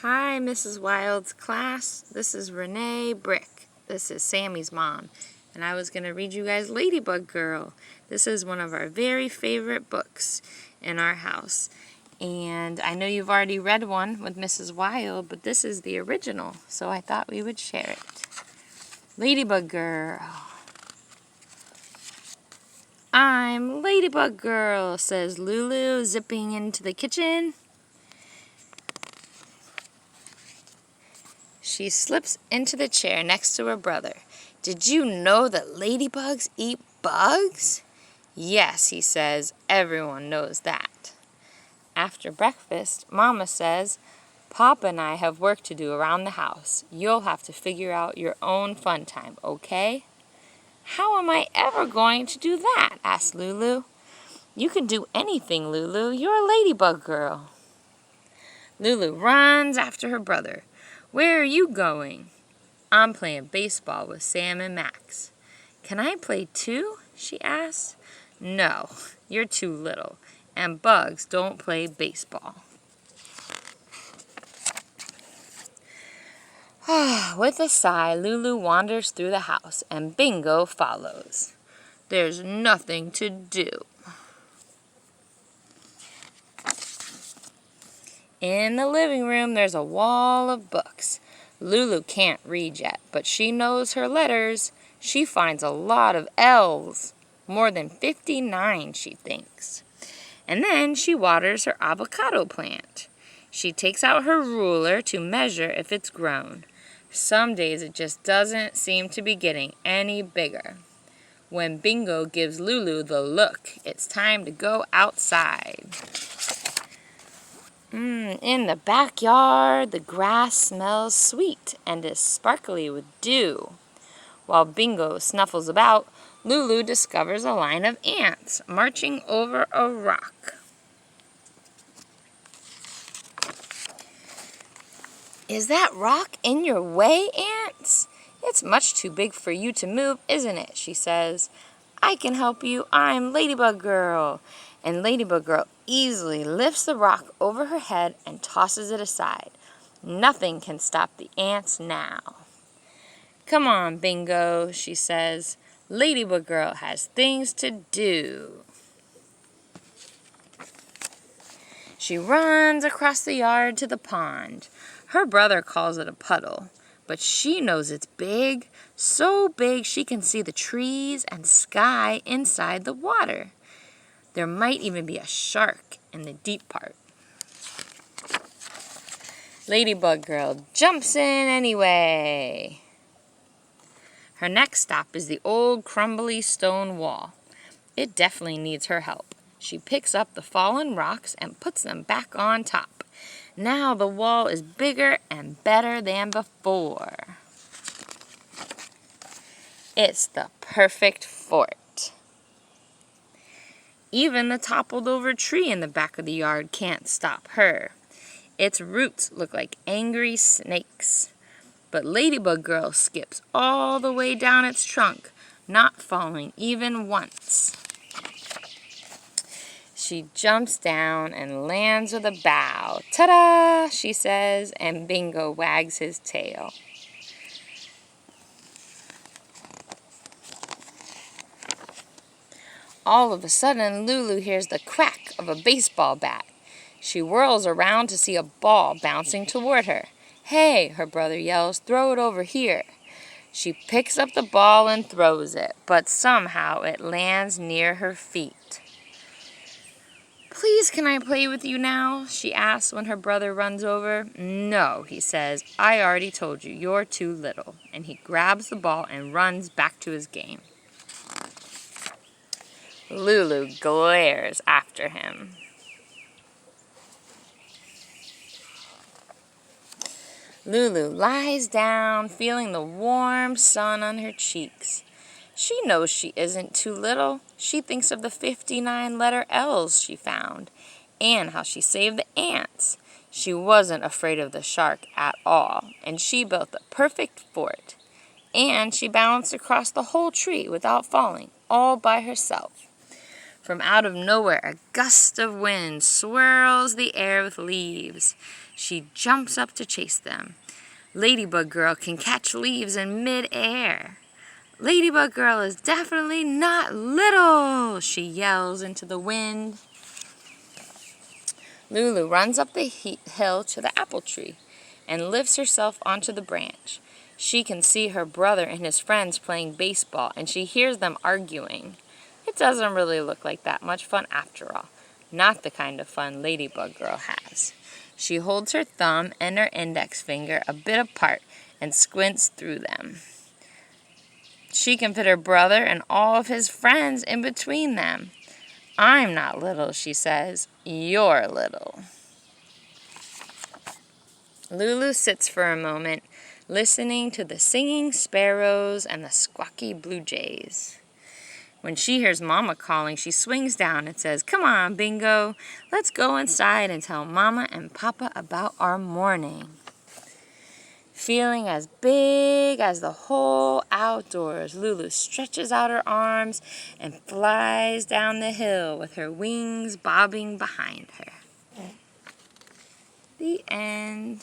Hi, Mrs. Wild's class. This is Renee Brick. This is Sammy's mom. And I was going to read you guys Ladybug Girl. This is one of our very favorite books in our house. And I know you've already read one with Mrs. Wild, but this is the original, so I thought we would share it. Ladybug Girl. I'm Ladybug Girl, says Lulu, zipping into the kitchen. She slips into the chair next to her brother. Did you know that ladybugs eat bugs? Yes, he says. Everyone knows that. After breakfast, Mama says, Papa and I have work to do around the house. You'll have to figure out your own fun time, okay? How am I ever going to do that? Asked Lulu. You can do anything, Lulu. You're a ladybug girl. Lulu runs after her brother. Where are you going? I'm playing baseball with Sam and Max. Can I play too? She asked. No, you're too little, and bugs don't play baseball. With a sigh, Lulu wanders through the house, and Bingo follows. There's nothing to do. In the living room, there's a wall of books. Lulu can't read yet, but she knows her letters. She finds a lot of L's. More than 59, she thinks. And then she waters her avocado plant. She takes out her ruler to measure if it's grown. Some days it just doesn't seem to be getting any bigger. When Bingo gives Lulu the look, it's time to go outside. In the backyard, the grass smells sweet and is sparkly with dew. While Bingo snuffles about, Lulu discovers a line of ants marching over a rock. Is that rock in your way, ants? It's much too big for you to move, isn't it? She says. I can help you. I'm Ladybug Girl. And Ladybug Girl easily lifts the rock over her head and tosses it aside. Nothing can stop the ants now. Come on, Bingo, she says. Ladybug Girl has things to do. She runs across the yard to the pond. Her brother calls it a puddle, but she knows it's big, so big she can see the trees and sky inside the water. There might even be a shark in the deep part. Ladybug Girl jumps in anyway. Her next stop is the old crumbly stone wall. It definitely needs her help. She picks up the fallen rocks and puts them back on top. Now the wall is bigger and better than before. It's the perfect fort. Even the toppled over tree in the back of the yard can't stop her. Its roots look like angry snakes. But Ladybug Girl skips all the way down its trunk, not falling even once. She jumps down and lands with a bow. Ta-da, she says, and Bingo wags his tail. All of a sudden, Lulu hears the crack of a baseball bat. She whirls around to see a ball bouncing toward her. Hey, her brother yells, throw it over here. She picks up the ball and throws it, but somehow it lands near her feet. Please, can I play with you now? She asks when her brother runs over. No, he says, I already told you, you're too little. And he grabs the ball and runs back to his game. Lulu glares after him. Lulu lies down, feeling the warm sun on her cheeks. She knows she isn't too little. She thinks of the 59 letter L's she found, and how she saved the ants. She wasn't afraid of the shark at all, and she built the perfect fort. And she balanced across the whole tree without falling, all by herself. From out of nowhere, a gust of wind swirls the air with leaves. She jumps up to chase them. Ladybug Girl can catch leaves in mid-air. Ladybug Girl is definitely not little, she yells into the wind. Lulu runs up the hill to the apple tree and lifts herself onto the branch. She can see her brother and his friends playing baseball, and she hears them arguing. It doesn't really look like that much fun after all. Not the kind of fun Ladybug Girl has. She holds her thumb and her index finger a bit apart and squints through them. She can fit her brother and all of his friends in between them. I'm not little, she says. You're little. Lulu sits for a moment, listening to the singing sparrows and the squawky blue jays. When she hears Mama calling, she swings down and says, "Come on, Bingo, let's go inside and tell Mama and Papa about our morning." Feeling as big as the whole outdoors, Lulu stretches out her arms and flies down the hill with her wings bobbing behind her. The end.